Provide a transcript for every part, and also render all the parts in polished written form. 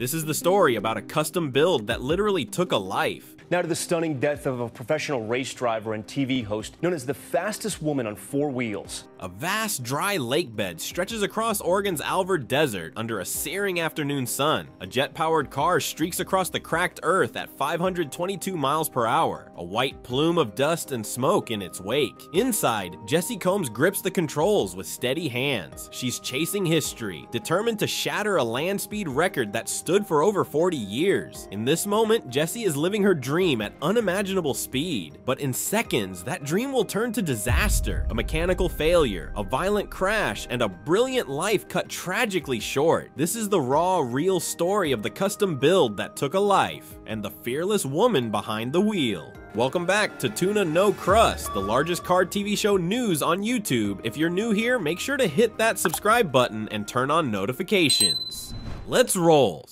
This is the story about a custom build that literally took a life. Now to the stunning death of a professional race driver and TV host known as the fastest woman on four wheels. A vast dry lake bed stretches across Oregon's Alvord Desert under a searing afternoon sun. A jet-powered car streaks across the cracked earth at 522 miles per hour, a white plume of dust and smoke in its wake. Inside, Jessi Combs grips the controls with steady hands. She's chasing history, determined to shatter a land speed record that stood for over 40 years. In this moment, Jessi is living her dream at unimaginable speed. But in seconds, that dream will turn to disaster, a mechanical failure, a violent crash, and a brilliant life cut tragically short. This is the raw, real story of the custom build that took a life, and the fearless woman behind the wheel. Welcome back to Tuna No Crust, the largest car TV show news on YouTube. If you're new here, make sure to hit that subscribe button and turn on notifications. Let's roll.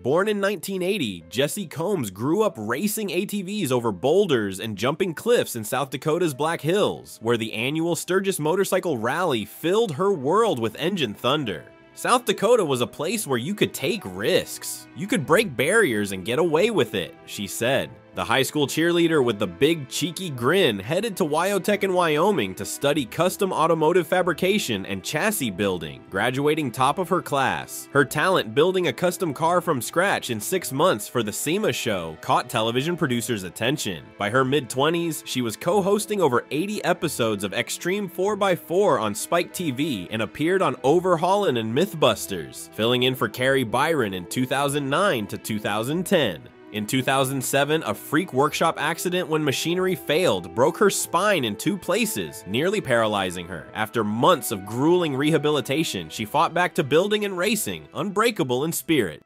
Born in 1980, Jessi Combs grew up racing ATVs over boulders and jumping cliffs in South Dakota's Black Hills, where the annual Sturgis Motorcycle Rally filled her world with engine thunder. South Dakota was a place where you could take risks. You could break barriers and get away with it, she said. The high school cheerleader with the big cheeky grin headed to Wyotech in Wyoming to study custom automotive fabrication and chassis building, graduating top of her class. Her talent building a custom car from scratch in 6 months for the SEMA show caught television producers' attention. By her mid-20s, she was co-hosting over 80 episodes of Extreme 4x4 on Spike TV and appeared on Overhaulin' and Mythbusters, filling in for Carrie Byron in 2009 to 2010. In 2007, a freak workshop accident when machinery failed broke her spine in 2 places, nearly paralyzing her. After months of grueling rehabilitation, she fought back to building and racing, unbreakable in spirit.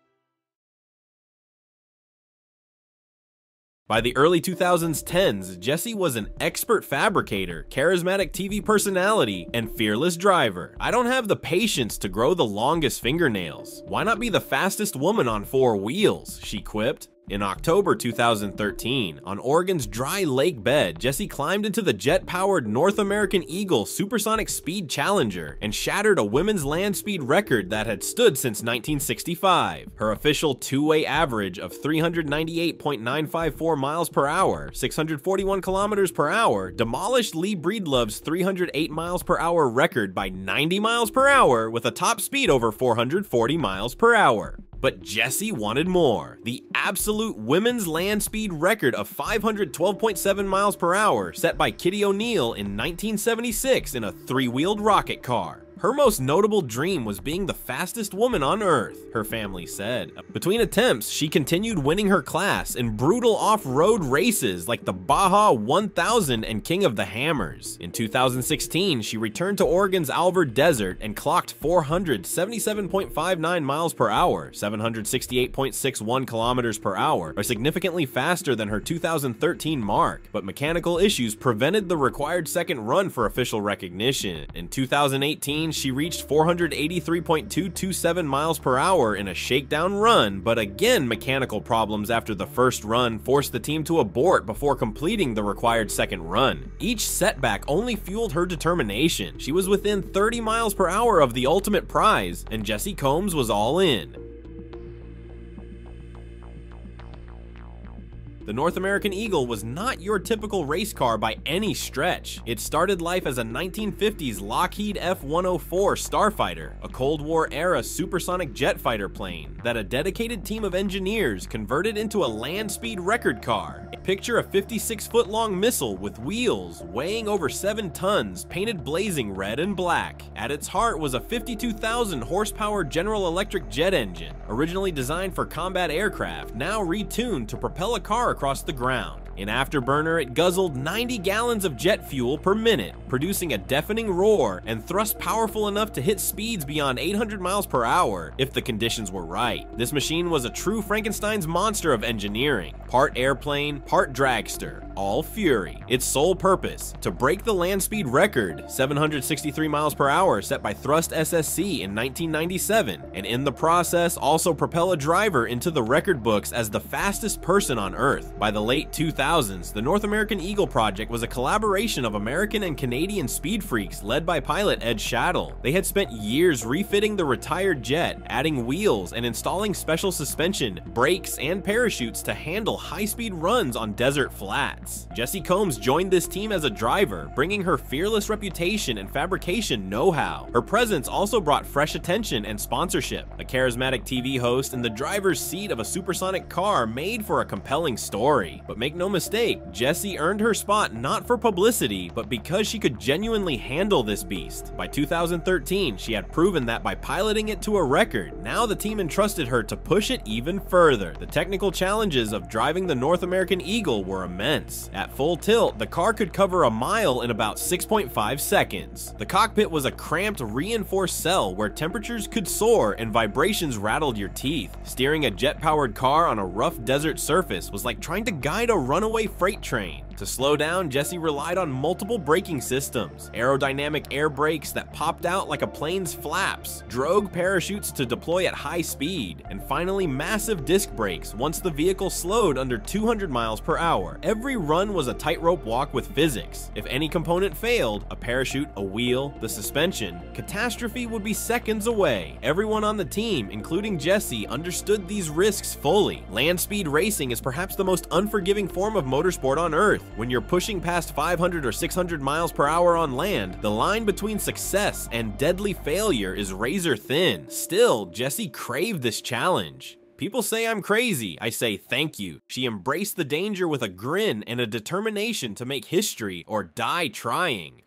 By the early 2010s, Jessi was an expert fabricator, charismatic TV personality, and fearless driver. "I don't have the patience to grow the longest fingernails. Why not be the fastest woman on 4 wheels?" she quipped. In October 2013, on Oregon's dry lake bed, Jessi climbed into the jet-powered North American Eagle Supersonic Speed Challenger and shattered a women's land speed record that had stood since 1965. Her official two-way average of 398.954 miles per hour, 641 kilometers per hour, demolished Lee Breedlove's 308 miles per hour record by 90 miles per hour with a top speed over 440 miles per hour. But Jessi wanted more. The absolute women's land speed record of 512.7 miles per hour set by Kitty O'Neill in 1976 in a 3-wheeled rocket car. Her most notable dream was being the fastest woman on Earth, her family said. Between attempts, she continued winning her class in brutal off-road races like the Baja 1000 and King of the Hammers. In 2016, she returned to Oregon's Alvord Desert and clocked 477.59 miles per hour, 768.61 kilometers per hour, or significantly faster than her 2013 mark, but mechanical issues prevented the required second run for official recognition. In 2018, she reached 483.227 miles per hour in a shakedown run, but again mechanical problems after the first run forced the team to abort before completing the required second run. Each setback only fueled her determination. She was within 30 miles per hour of the ultimate prize, and Jessi Combs was all in. The North American Eagle was not your typical race car by any stretch. It started life as a 1950s Lockheed F-104 Starfighter, a Cold War-era supersonic jet fighter plane that a dedicated team of engineers converted into a land speed record car. Picture a 56-foot-long missile with wheels weighing over 7 tons, painted blazing red and black. At its heart was a 52,000 horsepower General Electric jet engine, originally designed for combat aircraft, now retuned to propel a car across the ground. In Afterburner, it guzzled 90 gallons of jet fuel per minute, producing a deafening roar and thrust powerful enough to hit speeds beyond 800 miles per hour if the conditions were right. This machine was a true Frankenstein's monster of engineering, part airplane, part dragster, all fury. Its sole purpose, to break the land speed record, 763 miles per hour, set by Thrust SSC in 1997, and in the process also propel a driver into the record books as the fastest person on Earth. By the late 2000s, the North American Eagle project was a collaboration of American and Canadian speed freaks led by pilot Ed Shattle. They had spent years refitting the retired jet, adding wheels and installing special suspension, brakes, and parachutes to handle high-speed runs on desert flats. Jessi Combs joined this team as a driver, bringing her fearless reputation and fabrication know-how. Her presence also brought fresh attention and sponsorship. A charismatic TV host in the driver's seat of a supersonic car made for a compelling story. But make no mistake, Jessi earned her spot not for publicity, but because she could genuinely handle this beast. By 2013, she had proven that by piloting it to a record, now the team entrusted her to push it even further. The technical challenges of driving the North American Eagle were immense. At full tilt, the car could cover a mile in about 6.5 seconds. The cockpit was a cramped, reinforced cell where temperatures could soar and vibrations rattled your teeth. Steering a jet-powered car on a rough desert surface was like trying to guide a runaway freight train. To slow down, Jessi relied on multiple braking systems, aerodynamic air brakes that popped out like a plane's flaps, drogue parachutes to deploy at high speed, and finally massive disc brakes once the vehicle slowed under 200 miles per hour. Every run was a tightrope walk with physics. If any component failed, a parachute, a wheel, the suspension, catastrophe would be seconds away. Everyone on the team, including Jessi, understood these risks fully. Land speed racing is perhaps the most unforgiving form of motorsport on Earth. When you're pushing past 500 or 600 miles per hour on land, the line between success and deadly failure is razor thin. Still, Jessi craved this challenge. People say I'm crazy. I say thank you. She embraced the danger with a grin and a determination to make history or die trying.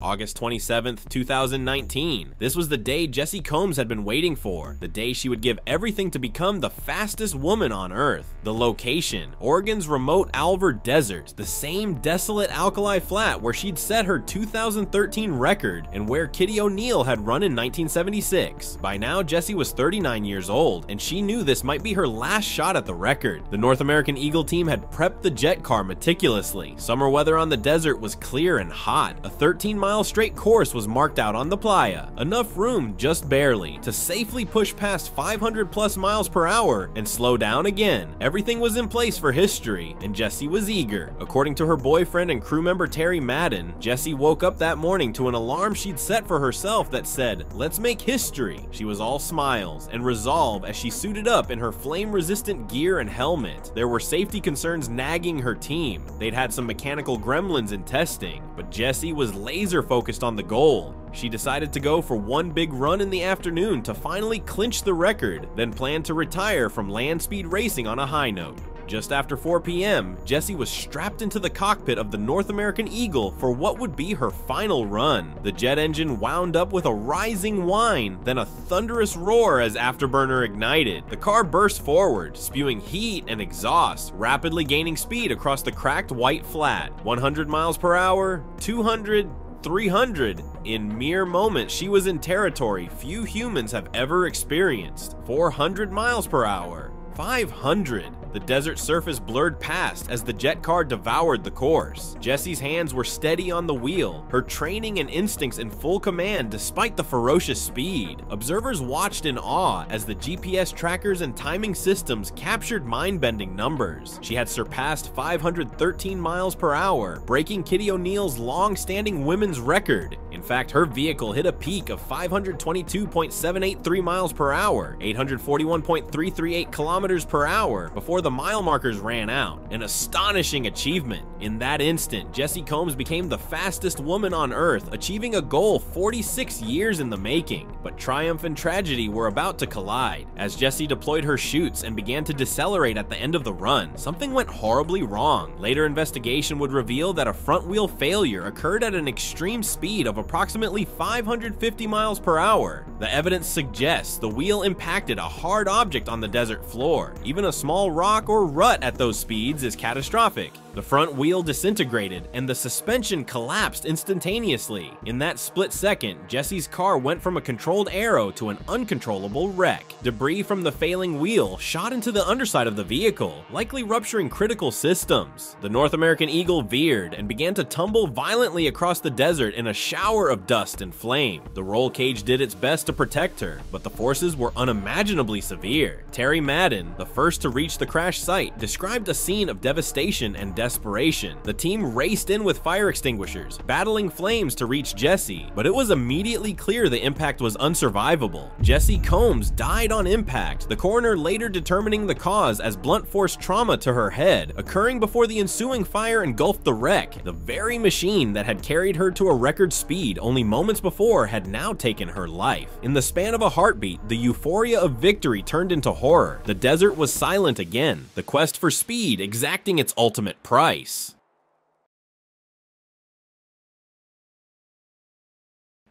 August 27th, 2019. This was the day Jessi Combs had been waiting for, the day she would give everything to become the fastest woman on Earth. The location, Oregon's remote Alvord Desert, the same desolate alkali flat where she'd set her 2013 record and where Kitty O'Neil had run in 1976. By now, Jessi was 39 years old, and she knew this might be her last shot at the record. The North American Eagle team had prepped the jet car meticulously. Summer weather on the desert was clear and hot. A 13-mile straight course was marked out on the playa, enough room just barely to safely push past 500 plus miles per hour and slow down again. Everything was in place for history, and Jessi was eager. According to her boyfriend and crew member Terry Madden, Jessi woke up that morning to an alarm she'd set for herself that said, "Let's make history." She was all smiles and resolve as she suited up in her flame-resistant gear and helmet. There were safety concerns nagging her team. They'd had some mechanical gremlins in testing, but Jessi was laser focused on the goal. She decided to go for one big run in the afternoon to finally clinch the record, then planned to retire from land speed racing on a high note. Just after 4 p.m., Jessi was strapped into the cockpit of the North American Eagle for what would be her final run. The jet engine wound up with a rising whine, then a thunderous roar as afterburner ignited. The car burst forward, spewing heat and exhaust, rapidly gaining speed across the cracked white flat. 100 miles per hour, 200, 300. In mere moments, she was in territory few humans have ever experienced. 400 miles per hour. 500. The desert surface blurred past as the jet car devoured the course. Jessi's hands were steady on the wheel, her training and instincts in full command despite the ferocious speed. Observers watched in awe as the GPS trackers and timing systems captured mind-bending numbers. She had surpassed 513 miles per hour, breaking Kitty O'Neil's long-standing women's record. In fact, her vehicle hit a peak of 522.783 miles per hour, 841.338 kilometers per hour, before the mile markers ran out. An astonishing achievement. In that instant, Jessi Combs became the fastest woman on Earth, achieving a goal 46 years in the making. But triumph and tragedy were about to collide. As Jessi deployed her chutes and began to decelerate at the end of the run, something went horribly wrong. Later investigation would reveal that a front wheel failure occurred at an extreme speed of approximately 550 miles per hour. The evidence suggests the wheel impacted a hard object on the desert floor. Even a small rock or rut at those speeds is catastrophic. The front wheel disintegrated and the suspension collapsed instantaneously. In that split second, Jessi's car went from a controlled arrow to an uncontrollable wreck. Debris from the failing wheel shot into the underside of the vehicle, likely rupturing critical systems. The North American Eagle veered and began to tumble violently across the desert in a shower of dust and flame. The roll cage did its best to protect her, but the forces were unimaginably severe. Terry Madden, the first to reach the crash site, described a scene of devastation and desperation. The team raced in with fire extinguishers, battling flames to reach Jessi, but it was immediately clear the impact was unsurvivable. Jessi Combs died on impact, the coroner later determining the cause as blunt force trauma to her head, occurring before the ensuing fire engulfed the wreck. The very machine that had carried her to a record speed only moments before had now taken her life. In the span of a heartbeat, the euphoria of victory turned into horror. The desert was silent again, the quest for speed exacting its ultimate price.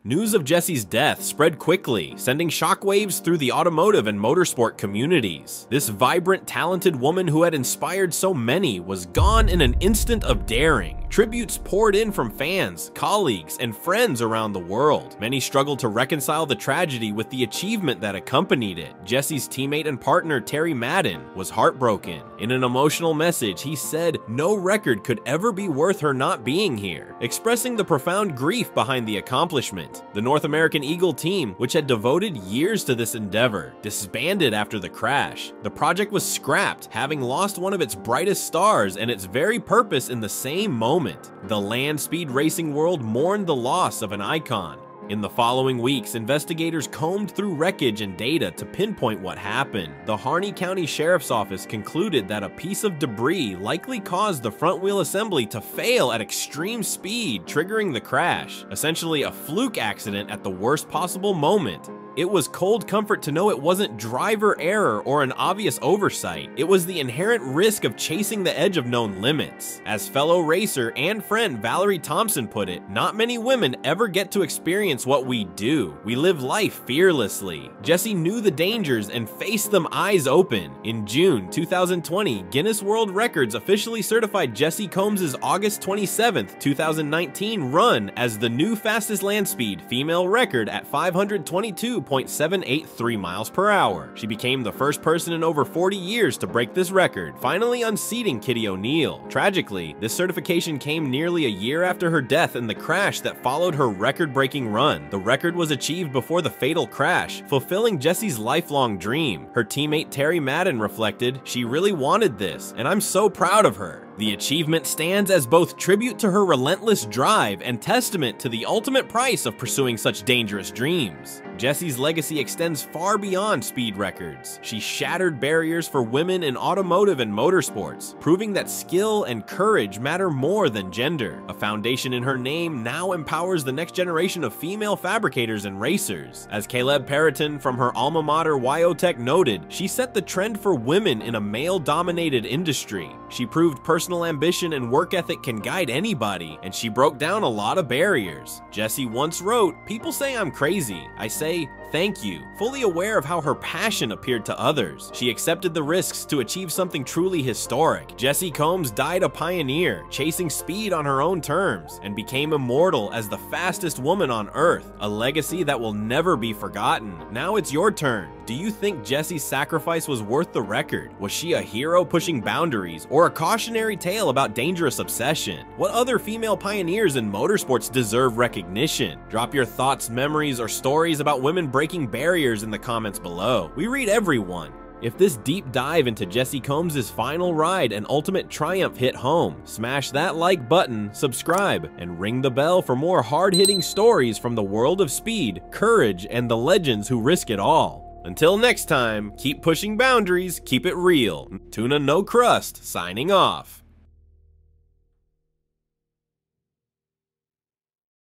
News of Jessi's death spread quickly, sending shockwaves through the automotive and motorsport communities. This vibrant, talented woman who had inspired so many was gone in an instant of daring. Tributes poured in from fans, colleagues, and friends around the world. Many struggled to reconcile the tragedy with the achievement that accompanied it. Jessi's teammate and partner Terry Madden was heartbroken. In an emotional message, he said no record could ever be worth her not being here, expressing the profound grief behind the accomplishment. The North American Eagle team, which had devoted years to this endeavor, disbanded after the crash. The project was scrapped, having lost one of its brightest stars and its very purpose in the same moment. The land speed racing world mourned the loss of an icon. In the following weeks, investigators combed through wreckage and data to pinpoint what happened. The Harney County Sheriff's Office concluded that a piece of debris likely caused the front wheel assembly to fail at extreme speed, triggering the crash. Essentially a fluke accident at the worst possible moment. It was cold comfort to know it wasn't driver error or an obvious oversight. It was the inherent risk of chasing the edge of known limits. As fellow racer and friend Valerie Thompson put it, not many women ever get to experience what we do. We live life fearlessly. Jessi knew the dangers and faced them eyes open. In June 2020, Guinness World Records officially certified Jessi Combs' August 27, 2019 run as the new fastest land speed female record at 522.783 miles per hour. She became the first person in over 40 years to break this record, finally unseating Kitty O'Neil. Tragically, this certification came nearly a year after her death in the crash that followed her record-breaking run. The record was achieved before the fatal crash, fulfilling Jessi's lifelong dream. Her teammate Terry Madden reflected, "She really wanted this, and I'm so proud of her." The achievement stands as both tribute to her relentless drive and testament to the ultimate price of pursuing such dangerous dreams. Jessi's legacy extends far beyond speed records. She shattered barriers for women in automotive and motorsports, proving that skill and courage matter more than gender. A foundation in her name now empowers the next generation of female fabricators and racers. As Caleb Perriton from her alma mater Wyotech noted, she set the trend for women in a male-dominated industry. She proved personal ambition and work ethic can guide anybody, and she broke down a lot of barriers. Jessi once wrote, "People say I'm crazy. I say, thank you," fully aware of how her passion appeared to others. She accepted the risks to achieve something truly historic. Jessi Combs died a pioneer, chasing speed on her own terms, and became immortal as the fastest woman on Earth, a legacy that will never be forgotten. Now it's your turn. Do you think Jessi's sacrifice was worth the record? Was she a hero pushing boundaries, or a cautionary tale about dangerous obsession? What other female pioneers in motorsports deserve recognition? Drop your thoughts, memories, or stories about women breaking barriers in the comments below. We read everyone. If this deep dive into Jessi Combs' final ride and ultimate triumph hit home, smash that like button, subscribe, and ring the bell for more hard-hitting stories from the world of speed, courage, and the legends who risk it all. Until next time, keep pushing boundaries, keep it real. Tuna No Crust, signing off.